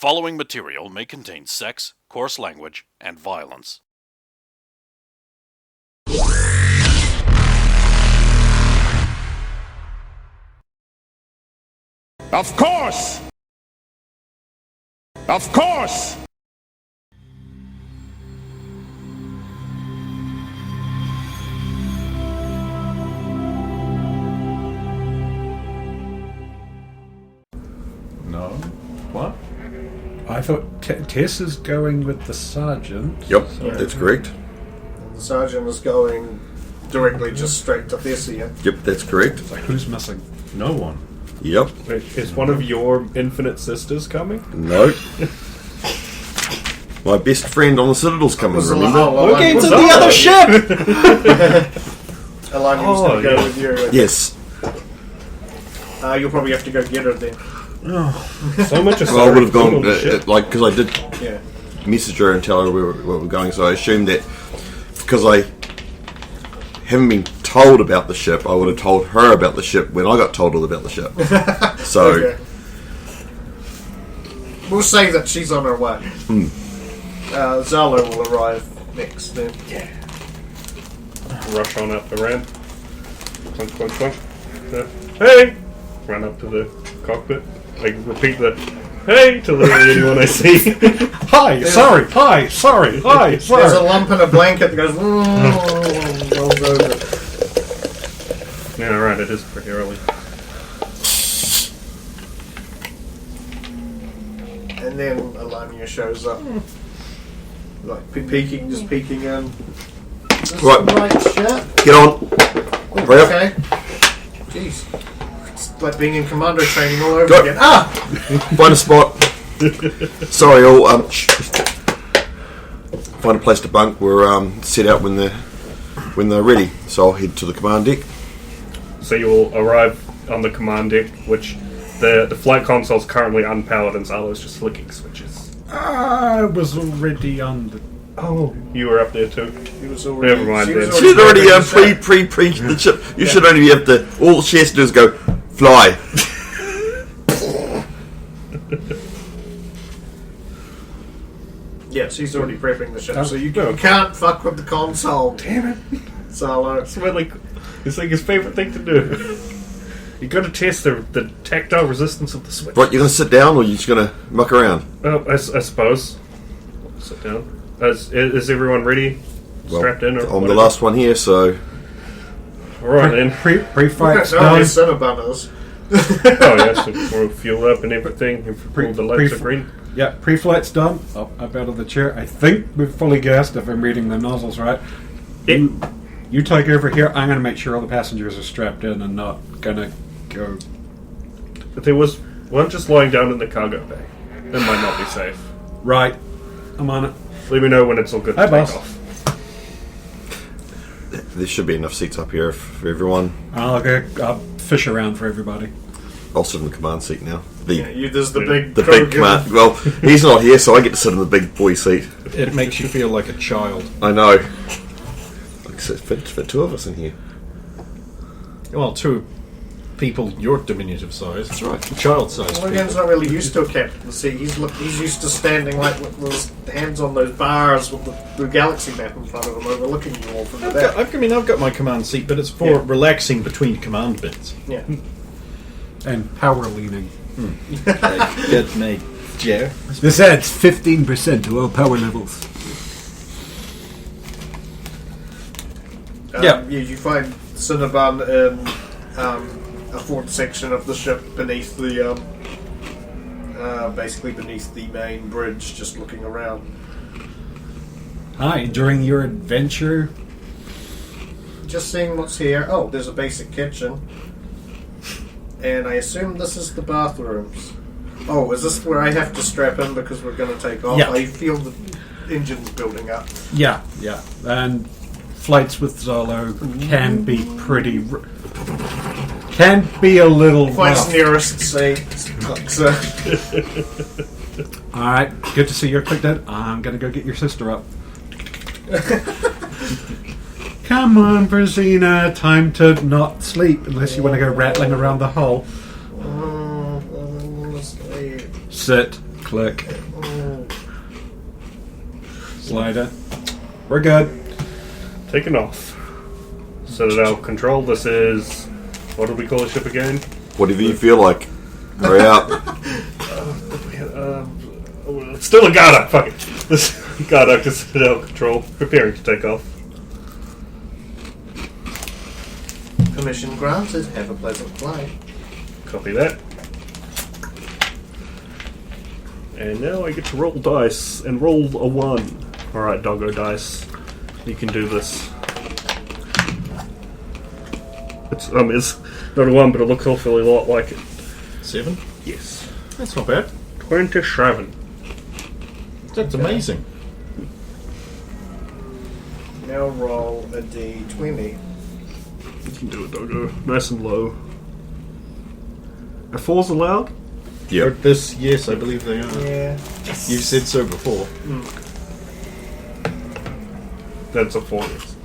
following material may contain sex, coarse language, and violence. Of course! Of course! No? What? I thought Tess is going with the sergeant. Yep, that's correct. The sergeant is going directly just straight to Thessia. Yep, that's correct. It's like, who's missing? No one. Yep. Wait, is one of your infinite sisters coming? No. My best friend on the Citadel's coming, remember? We're getting to the other ship! Alani was going to go with you. Yes. You'll probably have to go get her then. So much Well, I would have gone, because I did Yeah. message her and tell her where we were going, so I assumed that because I haven't been told about the ship, I would have told her about the ship when I got told all about the ship. So, Okay. We'll say that she's on her way. Zalo will arrive next then. Rush on up the ramp. Clunk, clunk, clunk. Hey! Run up to the cockpit. Like, repeat the hey to anyone I see. Hi, sorry, hi, sorry, hi, There's a sorry. lump in a blanket that goes rolls over. Yeah, right, it is pretty early. And then Alania shows up. Like peeking, just peeking in. Is this Right. the right ship? get on. Hurry up. Okay. Jeez. It's like being in commando training all over Go. again. Ah! Find a spot. Sorry, all. Find a place to bunk. We're set out when they're ready. So I'll head to the command deck. So you will arrive on the command deck, which the flight console is currently unpowered and Zalo's just flicking switches. I was already on the... Oh, you were up there too. He was already. Never mind she was then. She's already prepping the ship. pre the ship. You should only have to. All she has to do is go fly. Yeah, she's already prepping the ship, Oh, so you no. can't fuck with the console. Damn it. Zalo. It's like his favorite thing to do. You got to test the tactile resistance of the switch. Right, you're gonna sit down, or you're just gonna muck around? I suppose. Sit down. Is everyone ready? Strapped in? Or I'm the whatever? last one here, so Alright then. Pre-fight's No, done. his Cinnabonners. Oh yeah, so we're fueled up and everything. And all the lights are green. Yeah, pre-flight's done. Up out of the chair. I think we've fully gassed, if I'm reading the nozzles right. Yeah. You take over here. I'm going to make sure all the passengers are strapped in and not going to go... There was one just lying down in the cargo bay. That might not be safe. Right. I'm on it. Let me know when it's all good to Hi, take boss. off. there should be enough seats up here for everyone. I'll fish around for everybody. I'll sit in the command seat now. There's the big The big command. Well, he's not here, so I get to sit in the big boy seat. It makes you feel like a child. I know. Fit two of us in here. Well, two people your diminutive size. That's right. Child size Logan's people. not really used to a captain seat. He's used to standing like with his hands on those bars with the galaxy map in front of him, overlooking you all from the back. I've got my command seat, but it's for Yeah. relaxing between command bits. Yeah. And power leaning. Get me, Joe. This adds 15% to all power levels. You find Cinnabon in a forward section of the ship beneath the basically beneath the main bridge, just looking around. Hi, during your adventure... Just seeing what's here. Oh, there's a basic kitchen. And I assume this is the bathrooms. Oh, is this where I have to strap in because we're going to take off? Yeah. I feel the engines building up. Yeah. And flights with Zolo can be pretty... can be a little Flights rough. nearest seat. So, Alright, good to see you. Click that. I'm going to go get your sister up. Come on, Brazina. Time to not sleep unless you want to go rattling around the hull. Sit. Click. Slider. We're good. Taking off. Citadel Control, this is... What do we call the ship again? Whatever you feel like. Hurry up. Still a Garda! Fuck it. This Garda to Citadel Control. Preparing to take off. Permission granted. Have a pleasant flight. Copy that. And now I get to roll dice and roll a 1. Alright, doggo dice. You can do this. It's not a 1, but it looks awfully a lot like it. 7? Yes. That's not bad. 27. That's amazing. Now roll a d20. You can do it, doggo. Nice and low. Are 4s allowed? Yep. This, yes, I believe they are. Yeah. You've said so before. That's a 4. Yes.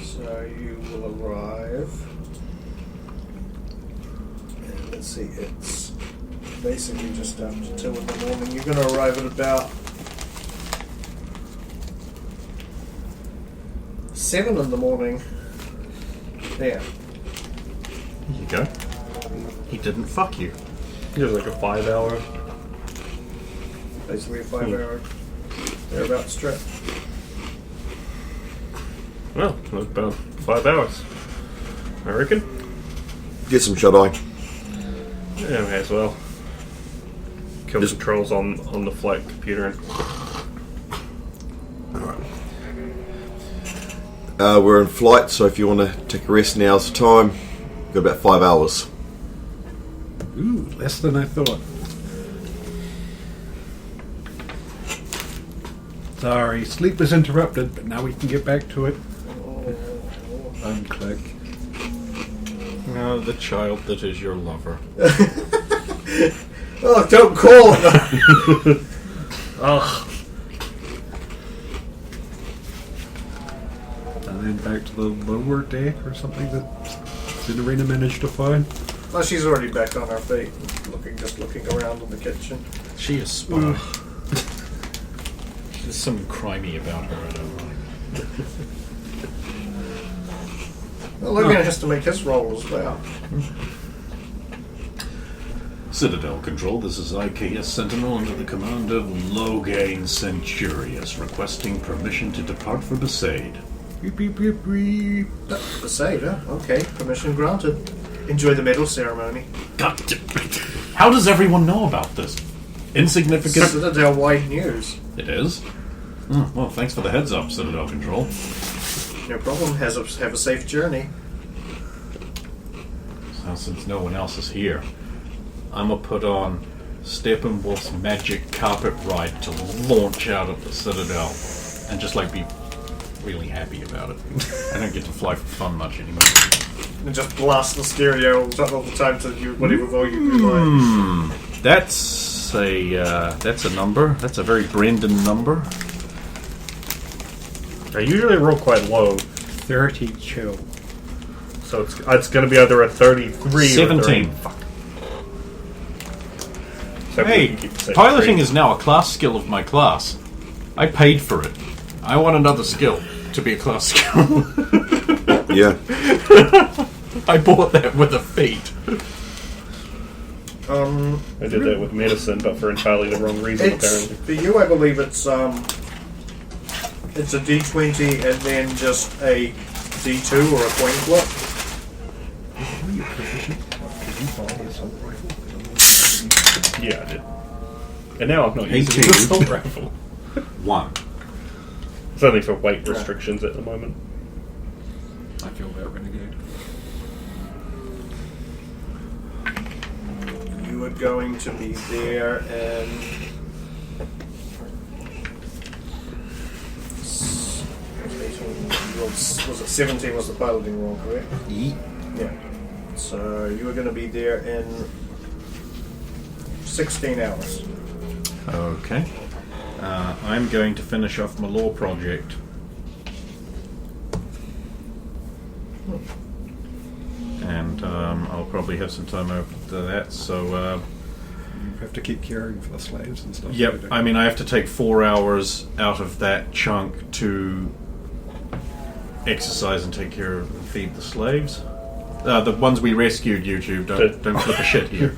So you will arrive. And let's see, it's basically just after 2 in the morning. You're going to arrive at about 7 in the morning. There. There you go. He didn't fuck you. Just like a 5 hour. Basically a 5 hour thereabouts trip. Well, that's about 5 hours. I reckon. Get some shut eye. Yeah, may as well. Kill Just- the trolls on the flight computer. And We're in flight, so if you want to take a rest, now's the time. Got about 5 hours. Ooh, less than I thought. Sorry, sleep was interrupted, but now we can get back to it. Unclick. Oh, the child that is your lover. Oh, don't call it! ugh. And then back to the lower deck or something that Cinerina managed to find. Well, she's already back on her feet, just looking around in the kitchen. She is spy. There's something crimey about her, I don't like. Well, Logan has to make his roll as well. Citadel Control, this is IKS Sentinel under the command of Logain Centurious, requesting permission to depart for Besaid. Beep, beep, beep, beep. The save, huh? Okay, permission granted. Enjoy the medal ceremony. God damn. How does everyone know about this? Insignificant. Citadel-wide news. It is? Well, thanks for the heads up, Citadel Control. No problem. Have a safe journey. Now, since no one else is here, I'm gonna put on Steppenwolf's magic carpet ride to launch out of the Citadel and just be really happy about it. I don't get to fly for fun much anymore. And just blast the stereo all the time to whatever volume you like. That's a number. That's a very Brendan number. I usually roll quite low, 30 chill. so it's going to be either a 33 17. or 30. Fuck. So we Hey, can keep the same piloting rate. is now a class skill of my class. I paid for it. I want another skill to be a class skill. Yeah. I bought that with a feat. I did that with medicine, but for entirely the wrong reason, apparently. For you, I believe it's a D20 and then just a D2 or a coin flip. Are you proficient? Did you buy the assault rifle? Yeah, I did. And now I'm not using 18. the assault rifle. 1. It's only for weight restrictions at the moment. I feel that renegade. You are going to be there and was it 17 was the piloting roll, correct? Yeah. So you are going to be there in 16 hours. Okay. I'm going to finish off my law project. And but I'll probably have some time after that. So, You have to keep caring for the slaves and stuff. yep. I mean, I have to take 4 hours out of that chunk to exercise and take care of and feed the slaves. The ones we rescued, YouTube. Don't flip a shit here.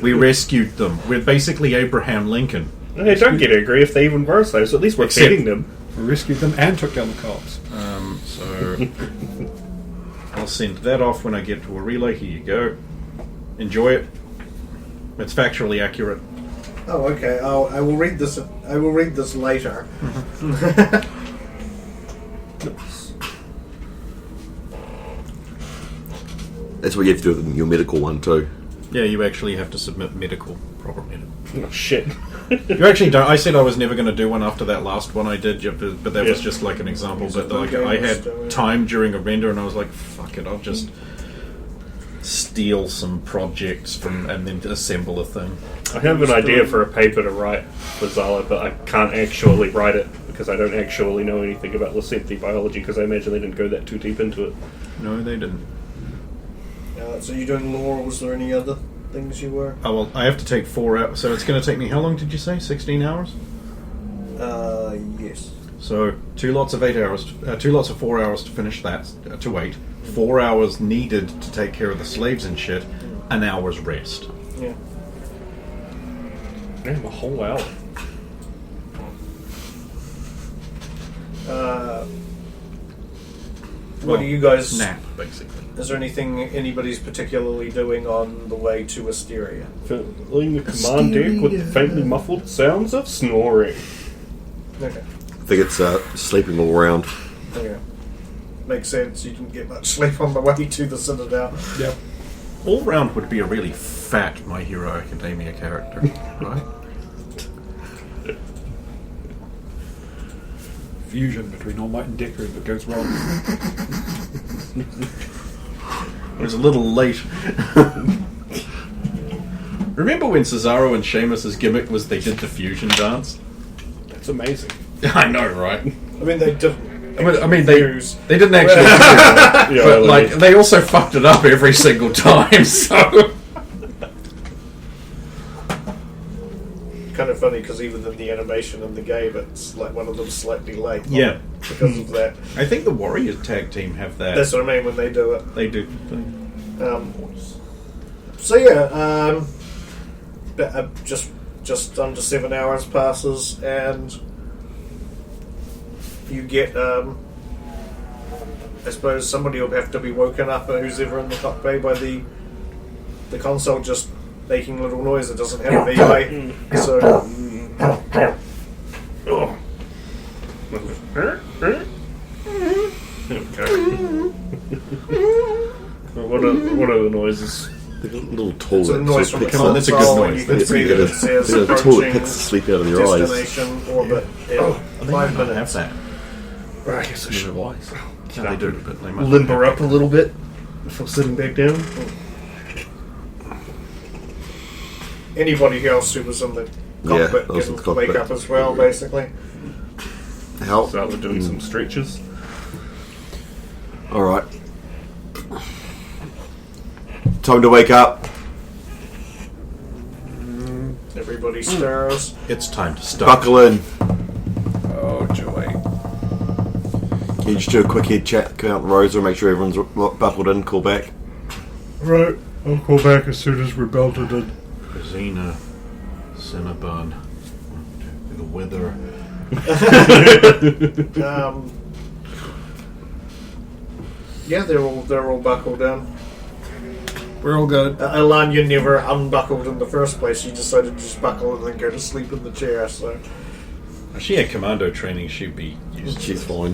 We rescued them. We're basically Abraham Lincoln. Hey, don't get angry if they even were slaves. At least we're Except- feeding them. We rescued them and took down the cops. So I'll send that off when I get to a relay. Here you go. Enjoy it. It's factually accurate. Oh, okay. I will read this. I will read this later. That's what you have to do with your medical one too. Yeah, you actually have to submit proper medical. Oh, shit. You actually don't. I said I was never going to do one after that last one I did, but that was Yeah. just like an example. Music But like game I was had doing- time during a render, and I was like, "Fuck it, I'll just steal some projects from and then assemble a thing." I have an idea for a paper to write for Zala, but I can't actually write it because I don't actually know anything about Lacenti biology because I imagine they didn't go that too deep into it. No, they didn't. So you're doing lore. Was there any other things you were? Oh well, I have to take 4 hours. So it's going to take me how long? Did you say 16 hours? Yes. So 2 lots of 8 hours, 2 lots of 4 hours to finish that, to wait. 4 hours needed to take care of the slaves and shit. An hour's rest. Yeah. Damn, a whole hour. What do you guys? Nap, basically. Is there anything anybody's particularly doing on the way to Asteria? Filling the command deck with the faintly muffled sounds of snoring. Okay. I think it's sleeping all around. Okay. Makes sense. You didn't get much sleep on the way to the Citadel. Yep. All round would be a really fat My Hero Academia character, right? Fusion between All Might and Deckard that goes wrong. It was a little late. Remember when Cesaro and Sheamus's gimmick was they did the fusion dance? That's amazing. I know, right? I mean, they didn't. I mean, they didn't actually, do it, Yeah, but I like mean- they also fucked it up every single time. So Kind of funny because even in the animation in the game, it's like one of them slightly late. yeah, Because of that. I think the Warriors tag team have that. That's what I mean when they do it. They do. So yeah, just under 7 hours passes, and you get. I suppose somebody will have to be woken up, who's ever in the top bay, by the console just making little noise. It doesn't have a VI, so What are the noises? They've got a little tool it's a that noise sort from of the picks up. that's a good console, and noise. you can It's see a that it says tool that approaching picks the sleep out of your eyes. destination orbit in They 5 might not minutes. have that. I guess I should Wise. Yeah, they do, but they might not limber have up a little bit before sitting back down. Anybody else who was in the Yeah, cockpit those in can the wake cockpit. up as well, basically. How? So we're doing some stretches. All right. Time to wake up. Everybody stirs. It's time to stop. Buckle in. Oh, joy. Can you just do a quick head check, count the rows, or make sure everyone's buckled in, call back? Right, I'll call back as soon as we're belted in. Rosina, Cinnabon, the weather. Yeah, they're all buckled in. We're all good. Alanya never unbuckled in the first place. She decided to just buckle and then go to sleep in the chair. So If she had commando training, she'd be used. She's fine.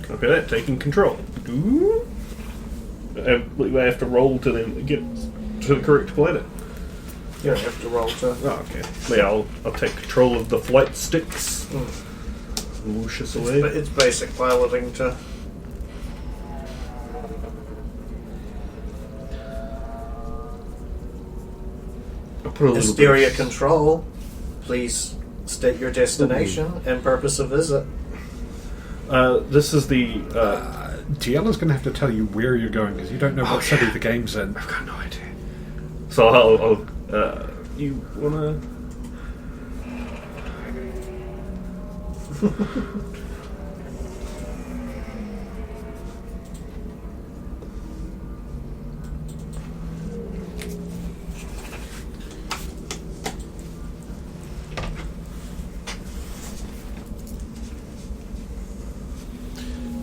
Copy that. Taking control. I have to roll to then get to the correct planet. you don't have to roll to. Oh, okay. Yeah, I'll take control of the flight sticks. And whoosh us away. But it's basic piloting to. I'll put a little Hysteria bit of- control. Please state your destination and purpose of visit. This is the Tiela's going to have to tell you where you're going because you don't know what city the game's in. I've got no idea. So I'll you wanna?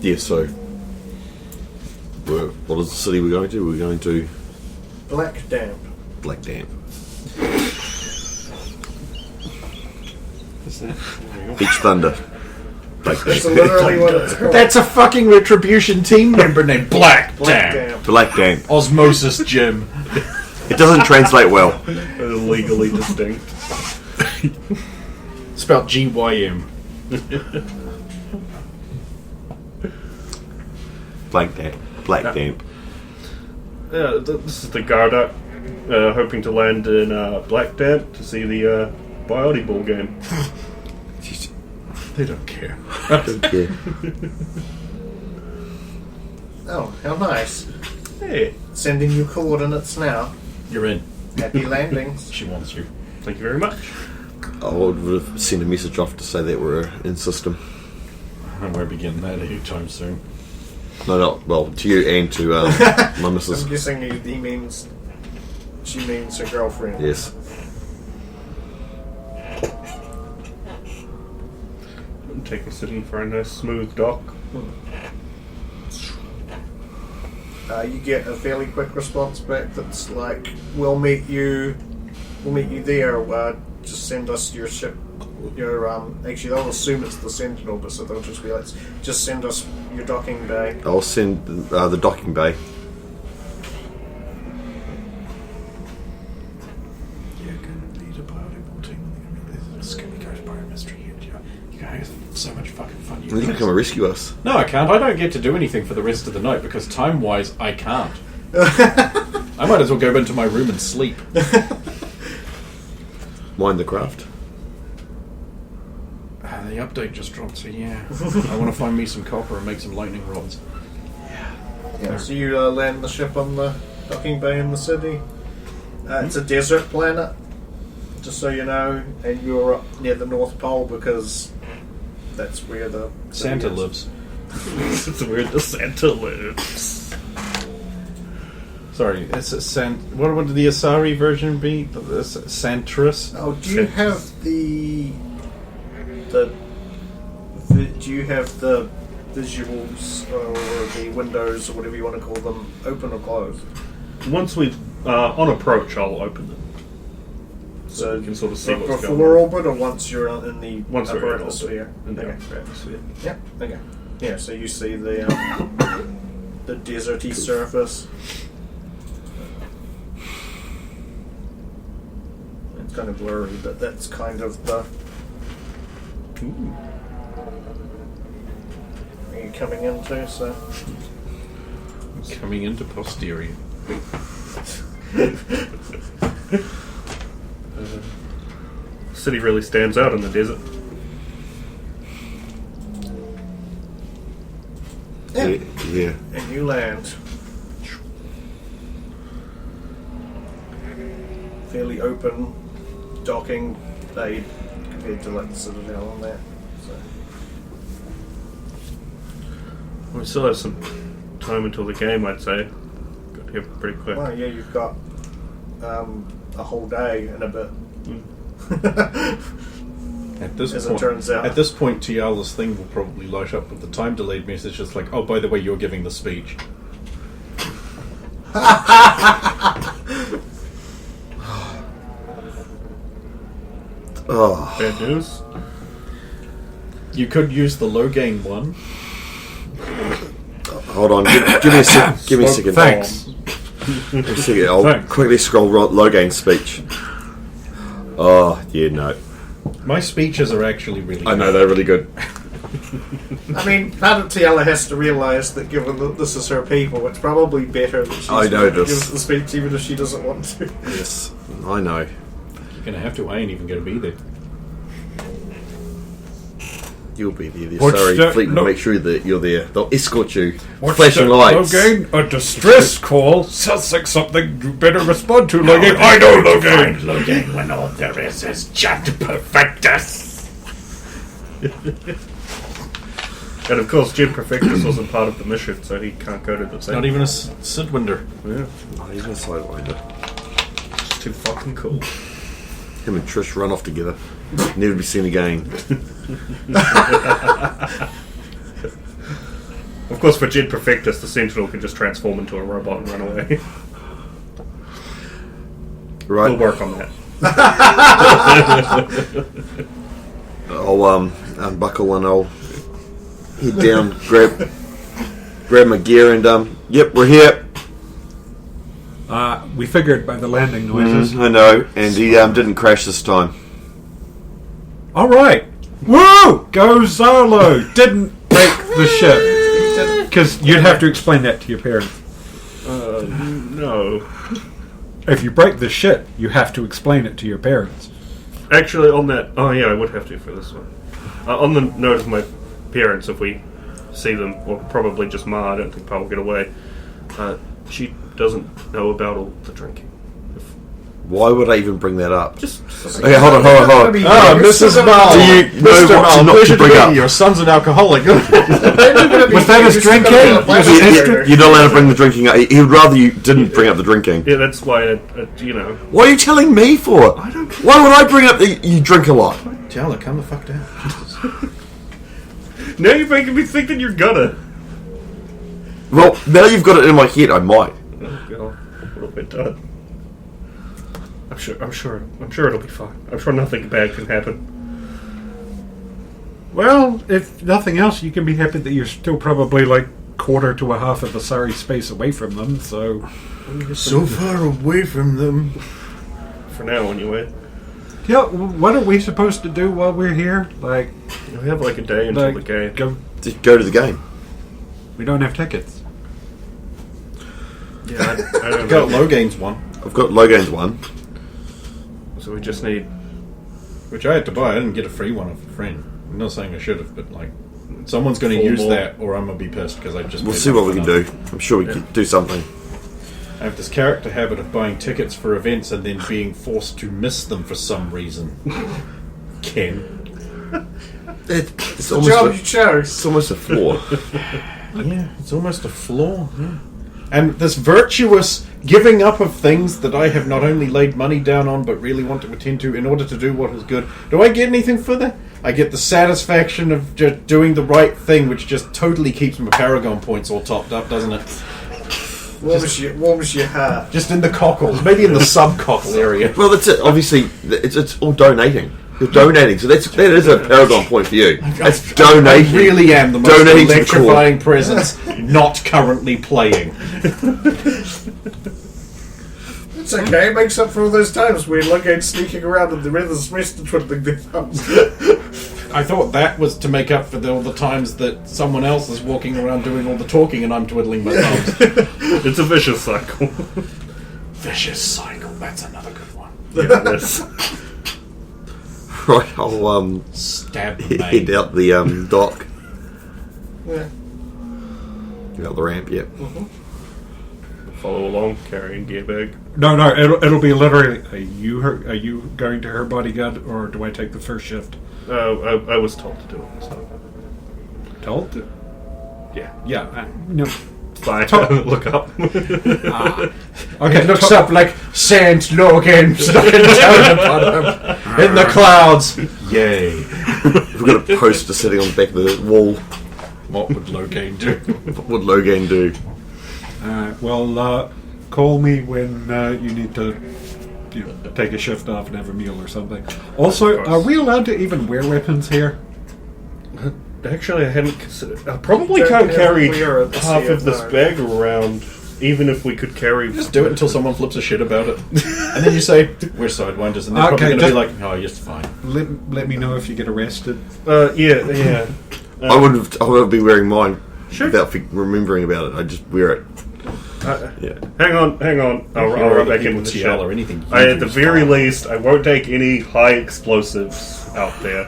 Yeah, so what is the city we're going to? We're going to Black Damp. Black Dam. What's that? Beach Thunder. Black That's Dam. literally what it's called. That's a fucking Retribution team member named Black Black Damn. Damp. Black Dam. Osmosis Jim. It doesn't translate well. Legally distinct. Spelled GYM. Black Dam. Black Dam. This is the Gardak, hoping to land in Black Damp to see the Biote Ball game. They don't care. Yeah. Oh, how nice. Hey, Sending you coordinates now. You're in. Happy landings. She wants you. thank you very much. I would have sent a message off to say that we're in system. And we're beginning that anytime soon. No, well, to you and to my missus. I'm guessing he means... She means her girlfriend. Yes. I'm taking sitting for a nice smooth dock. You get a fairly quick response back that's like, we'll meet you there, just send us your ship, actually they'll assume it's the Sentinel, but so they'll just be like, just send us your docking bay. I'll send the docking bay. You're gonna lead a biodegradable team. It's gonna be Ghost Bio Mystery here. You guys have so much fucking fun. You can come and rescue us. No, I can't. I don't get to do anything for the rest of the night because time-wise, I can't. I might as well go into my room and sleep. Mind the craft. The update just dropped, so yeah. I want to find me some copper and make some lightning rods. Yeah, so you land the ship on the docking bay in the city. It's a desert planet, just so you know, and you're up near the North Pole because that's where the city Santa is. lives. It's where the Santa lives. Sorry, it's a what would the Asari version be? The Santris? Oh, do you have the do you have the visuals or the windows or whatever you want to call them open or closed? Once we on approach, I'll open them. So you can sort of see what's before going on. orbit or once you're in the Once we're upper in atmosphere? In the Okay. upper atmosphere. Yeah. Okay. Yeah. So you see the deserty surface. It's kind of blurry, but that's kind of the. Ooh. Are you coming into? So. Coming into posterior. City really stands out in the desert. Yeah. And you land. Fairly open docking bay compared to like the Citadel on that. So. We still have some time until the game, I'd say. Got here pretty quick. Well, yeah, you've got a whole day and a bit. At this As point, it turns out. At this point, Tiala's thing will probably light up with the time delayed message. Just like, oh, by the way, you're giving the speech. Oh, Bad news. You could use the low gain one. hold on. Give me a sec. Give me a second. Thanks. Give me a second. I'll Thanks. quickly scroll Logain's speech. Oh, yeah, no. My speeches are actually really I know, good. they're really good. I mean, part of Tiala has to realise that given that this is her people, it's probably better that she's I know this. gives the speech even if she doesn't want to. Yes, I know. You're going to have to. I ain't even going to be there. You'll be there. The What's Surrey that? fleet will No. make sure that you're there. They'll escort you. What's Flashing that, lights. Logan? A distress call? Sounds like something you better respond to, Logan. I know, Logan. Logan, when all there is Jet Perfectus. And of course, Jim Perfectus wasn't part of the mission, so he can't go to the same. Not even a Sidwinder. Yeah, Not even a Sidewinder. it's too fucking cool. Him and Trish run off together. Never be seen again. Of course, for Jed Perfectus, the Sentinel can just transform into a robot and run away. Right. We'll work on that. I'll unbuckle and I'll head down, grab my gear, and yep, we're here. We figured by the landing noises. I know, and he didn't crash this time. All right. Woo! Go Zarlo. Didn't break the ship. Because you'd have to explain that to your parents. No. If you break the ship, you have to explain it to your parents. Actually, on that... Oh, yeah, I would have to for this one. On the note of my parents, if we see them, or probably just Ma, I don't think Pa will get away, she doesn't know about all the drinking. Why would I even bring that up? Just Okay, hold on. Oh, Mrs. Mal. Do you know Mr. what Mal, to not pleasure to bring meet up? you. Your son's an alcoholic. Was that his drinking? You're not allowed to bring the drinking up. He would rather you didn't bring up the drinking. Yeah, that's why, What are you telling me for? I don't. Why would I bring up that you drink a lot? Jala, calm the fuck down. Jesus. Now you're making me think that you're gonna. Well, now you've got it in my head. I might. Oh, God. A little bit done. I'm sure it'll be fine. I'm sure nothing bad can happen. Well, if nothing else, you can be happy that you're still probably like quarter to a half of a sorry space away from them, so... So far away from them. For now, anyway. Yeah, what are we supposed to do while we're here? Like, We have like a day until the game. Just go to the game. We don't have tickets. Yeah, I don't Got know. Logain's one, I've got Logan's one. So we just need... which I had to buy. I didn't get a free one off a friend. I'm not saying I should have, but like, someone's going to Four use more. that, or I'm going to be pissed because I just. We'll paid see what we money can for do. nothing. I'm sure we can do something. I have this character habit of buying tickets for events and then being forced to miss them for some reason. Ken. It's The job you almost chose. it's almost a flaw. Yeah, it's almost a flaw. Yeah. And this virtuous giving up of things that I have not only laid money down on but really want to attend to in order to do what is good. Do I get anything for that? I get the satisfaction of just doing the right thing, which just totally keeps my Paragon points all topped up, doesn't it? What was your heart? Just in the cockles, maybe in the sub-cockle area. Well, that's it. Obviously, it's all donating. You're donating, so that is a Paragon point for you. That's donating. I really am the most Donating to the cause. electrifying presence not currently playing. It's okay, it makes up for all those times where Logan sneaking around in the rivers west and twiddling their thumbs. I thought that was to make up for all the times that someone else is walking around doing all the talking and I'm twiddling my thumbs. It's a vicious cycle. Vicious cycle, that's another good one. Yeah, it is. Right, I'll Stab the head main. out the dock. Yeah. Out the ramp, yeah. Follow along, carrying gear bag. No, it'll be literally, are you going to her bodyguard, or do I take the first shift? I was told to do it, so... Told? Yeah. Yeah, no. Bye. Look up. Okay, It looks up like Saint Logan stuck down upon him in the clouds. Yay. We've got a poster sitting on the back of the wall. What would Logan do? What would Logan do? Well, call me when you need to take a shift off and have a meal or something. Also, are we allowed to even wear weapons here? Actually, I hadn't considered... I probably Don't can't have carry clearance half here, of this no. bag around, even if we could carry... Just do it until someone flips a shit about it. And then you say, we're Sidewinders, and they're probably Okay, going to be just- like, oh, you're fine. Let me know if you get arrested. Yeah. I wouldn't be wearing mine Sure. without remembering about it. I just wear it. Yeah. Hang on. I'll run back into the TL ship. or anything. At the very least, I won't take any high explosives out there.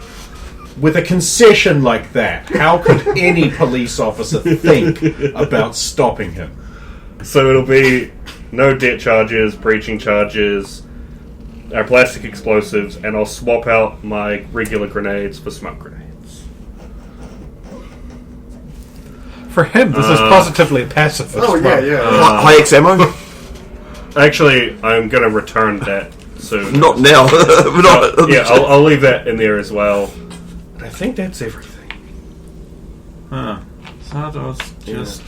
With a concession like that, how could any police officer think about stopping him? So it'll be no debt charges, breaching charges, our plastic explosives, and I'll swap out my regular grenades for smoke grenades. For him, this is positively pacifist. Oh, yeah. High X ammo? Actually, I'm going to return that soon. Not now. Yeah, I'll leave that in there as well. But I think that's everything. Huh. Sardos just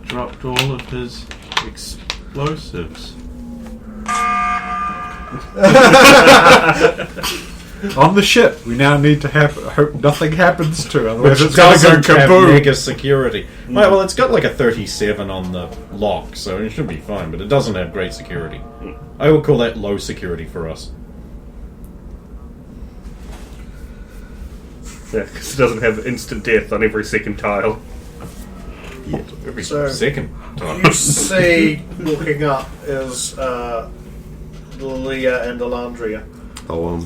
dropped all of his explosives. On the ship, we now need to hope nothing happens to it, otherwise Which it's going to go doesn't have kaboom. mega security. Right, well, it's got like a 37 on the lock, so it should be fine, but it doesn't have great security. I would call that low security for us. Yeah, because it doesn't have instant death on every second tile. Yeah, every So- second time. You see, walking up is Leah and Elandria. I'll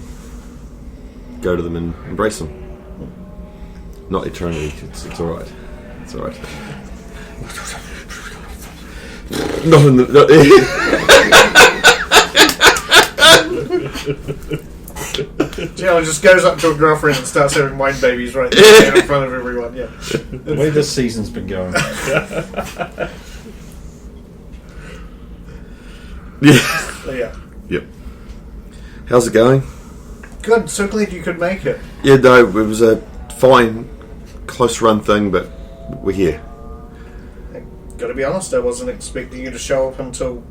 go to them and embrace them. Not eternity. It's all right. It's all right. Not in the. Jill just goes up to her girlfriend and starts having wine babies right there in front of everyone. Yeah. The way this season's been going. Yeah. Yeah. Yep. How's it going? Good. So glad you could make it. Yeah, no, it was a fine, close run thing, but we're here. Gotta be honest, I wasn't expecting you to show up until,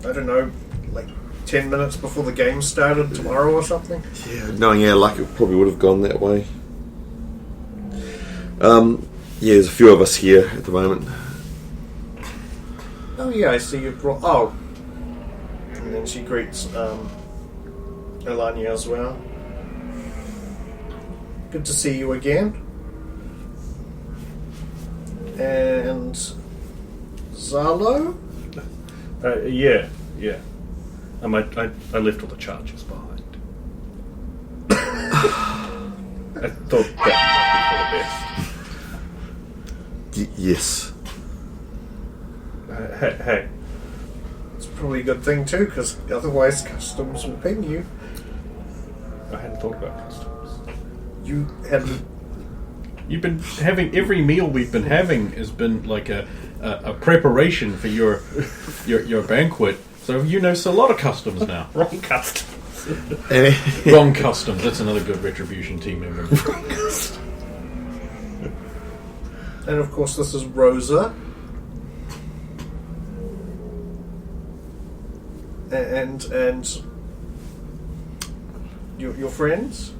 I don't know, like 10 minutes before the game started tomorrow or something. Yeah, knowing our luck, it probably would have gone that way. Yeah, there's a few of us here at the moment. Oh yeah, I see you brought... Oh. And then she greets Elania as well. Good to see you again. And... Zalo? Yeah. I left all the charges behind. I thought that might be for the best. Yes. Hey. It's probably a good thing too, because otherwise customs will ping you. I hadn't thought about customs. You hadn't... You've been having every meal we've been having has been like a preparation for your banquet. So you know, so a lot of customs now. Wrong customs. Wrong customs. That's another good Retribution team member. And of course, this is Rosa. And your friends.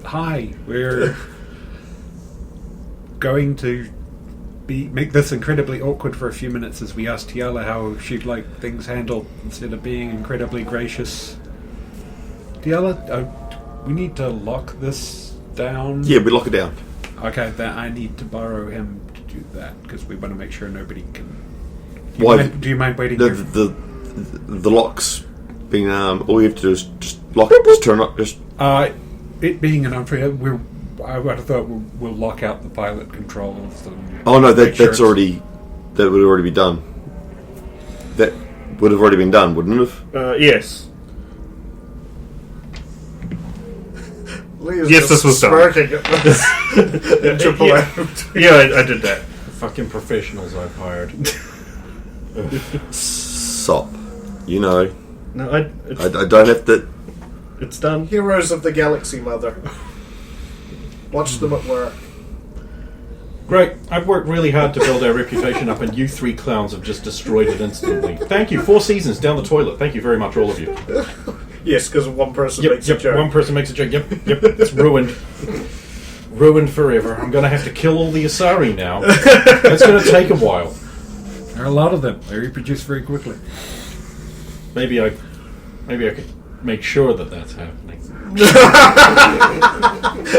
Hi, we're going to make this incredibly awkward for a few minutes as we ask Tiala how she'd like things handled instead of being incredibly gracious. Tiala, we need to lock this down. Yeah, we lock it down. Okay, then I need to borrow him to do that because we want to make sure nobody can. Do you mind waiting here? The lock's being all we have to do is just lock it, just turn up, just. It being an unfair, I would have thought we'll lock out the pilot controls. And Oh no, make sure that would already be done. That would have already been done, wouldn't it have? Yes. Leah's Yes, just this was done. smirking at this. In Triple Yeah. Yeah, I did that. Fucking professionals I've hired. Sop. You know, No, I don't have to. it's done. Heroes of the Galaxy, Mother. Watch them at work. Great. I've worked really hard to build our reputation up, and you three clowns have just destroyed it instantly. Thank you. 4 seasons down the toilet. Thank you very much, all of you. Yes, because one person Yep, makes a joke. one person makes a joke. Yep, it's ruined. Ruined forever. I'm going to have to kill all the Asari now. That's going to take a while. There are a lot of them. They reproduce very quickly. Maybe I could make sure that that's happening.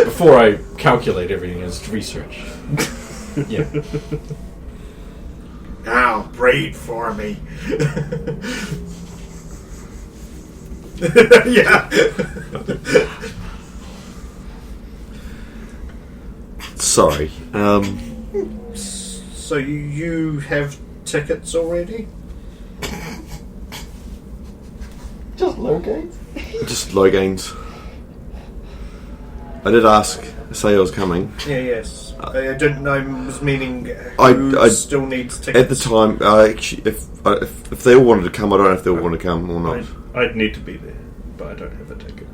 Before I calculate everything as research. Yeah. Now, breed for me. Yeah. Sorry. So you have tickets already? Just low gains. Just low gains. I did say I was coming. Yeah, yes. I didn't know. I was meaning I who still needs tickets. At the time, actually, if they all wanted to come, I don't know if they all want to come or not. I'd need to be there, but I don't have a ticket.